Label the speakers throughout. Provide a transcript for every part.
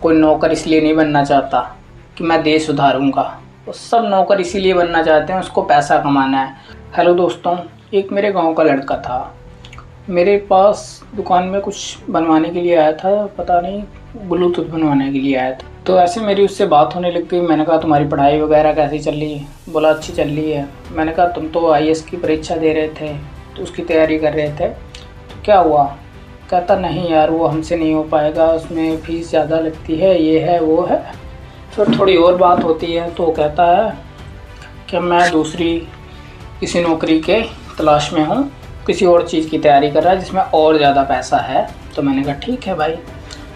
Speaker 1: कोई नौकर इसलिए नहीं बनना चाहता कि मैं देश सुधारूंगा। तो सब नौकर इसीलिए बनना चाहते हैं, उसको पैसा कमाना है। हेलो दोस्तों, एक मेरे गांव का लड़का था, मेरे पास दुकान में कुछ बनवाने के लिए आया था, पता नहीं ब्लूटूथ बनवाने के लिए आया था। तो ऐसे मेरी उससे बात होने लग गई। मैंने कहा तुम्हारी पढ़ाई वगैरह कैसी चल रही है? बोला अच्छी चल रही है। मैंने कहा तुम तो आईएएस की परीक्षा दे रहे थे, तो उसकी तैयारी कर रहे थे, तो क्या हुआ? कहता नहीं यार, वो हमसे नहीं हो पाएगा, उसमें फ़ीस ज़्यादा लगती है, ये है वो है। फिर थोड़ी और बात होती है तो कहता है कि मैं दूसरी किसी नौकरी के तलाश में हूँ, किसी और चीज़ की तैयारी कर रहा है जिसमें और ज़्यादा पैसा है। तो मैंने कहा ठीक है भाई।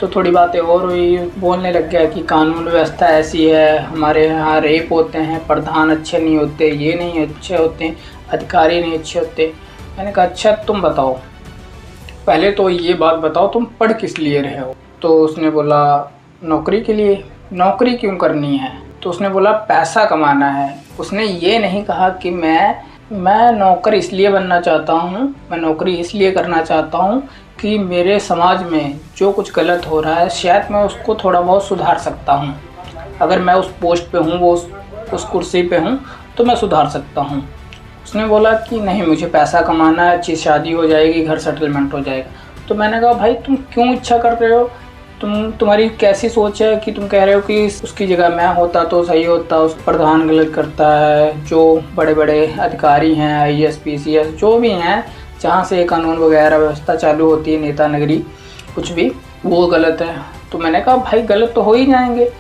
Speaker 1: तो थोड़ी बातें और हुई, बोलने लग गया कि कानून व्यवस्था ऐसी है, हमारे यहाँ रेप होते हैं, प्रधान अच्छे नहीं होते, ये नहीं अच्छे होते, अधिकारी नहीं अच्छे होते। मैंने कहा अच्छा तुम बताओ, पहले तो ये बात बताओ तुम पढ़ किस लिए रहे हो? तो उसने बोला नौकरी के लिए। नौकरी क्यों करनी है? तो उसने बोला पैसा कमाना है। उसने ये नहीं कहा कि मैं नौकर इसलिए बनना चाहता हूँ, मैं नौकरी इसलिए करना चाहता हूँ कि मेरे समाज में जो कुछ गलत हो रहा है शायद मैं उसको थोड़ा बहुत सुधार सकता हूँ। अगर मैं उस पोस्ट पे हूँ, वो उस कुर्सी पे हूँ, तो मैं सुधार सकता हूँ। उसने बोला कि नहीं, मुझे पैसा कमाना है, अच्छी शादी हो जाएगी, घर सेटलमेंट हो जाएगा। तो मैंने कहा भाई तुम क्यों इच्छा कर रहे हो? तुम्हारी कैसी सोच है कि तुम कह रहे हो कि उसकी जगह मैं होता तो सही होता, उस प्रधान गलत करता है, जो बड़े बड़े अधिकारी हैं, आईएएस पीसीएस जो भी हैं, जहाँ से कानून वगैरह व्यवस्था चालू होती है, नेता नगरी कुछ भी, वो गलत है। तो मैंने कहा भाई गलत तो हो ही जाएंगे।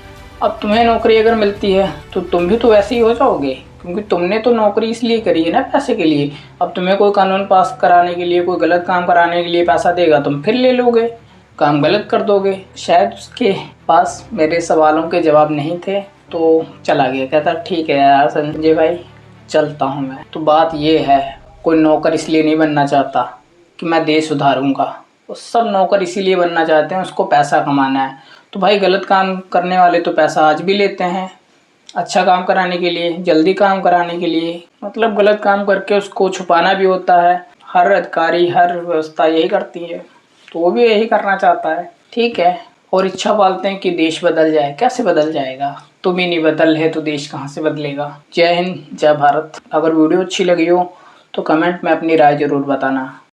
Speaker 1: अब तुम्हें नौकरी अगर मिलती है तो तुम भी तो वैसे ही हो जाओगे, क्योंकि तुमने तो नौकरी इसलिए करी है ना, पैसे के लिए। अब तुम्हें कोई कानून पास कराने के लिए, कोई गलत काम कराने के लिए पैसा देगा, तुम फिर ले लोगे, काम गलत कर दोगे। शायद उसके पास मेरे सवालों के जवाब नहीं थे तो चला गया। कहता ठीक है यार संजय भाई, चलता हूँ मैं। तो बात ये है, कोई नौकर इसलिए नहीं बनना चाहता कि मैं देश सुधारूंगा। तो सब नौकर इसीलिए बनना चाहते हैं, उसको पैसा कमाना है। तो भाई गलत काम करने वाले तो पैसा आज भी लेते हैं, अच्छा काम कराने के लिए, जल्दी काम कराने के लिए, मतलब गलत काम करके उसको छुपाना भी होता है। हर अधिकारी, हर व्यवस्था यही करती है, तो वो भी यही करना चाहता है। ठीक है, और इच्छा पालते हैं कि देश बदल जाए। कैसे बदल जाएगा? तुम ही नहीं बदल है तो देश कहाँ से बदलेगा? जय हिंद, जय भारत। अगर वीडियो अच्छी लगी हो तो कमेंट में अपनी राय ज़रूर बताना।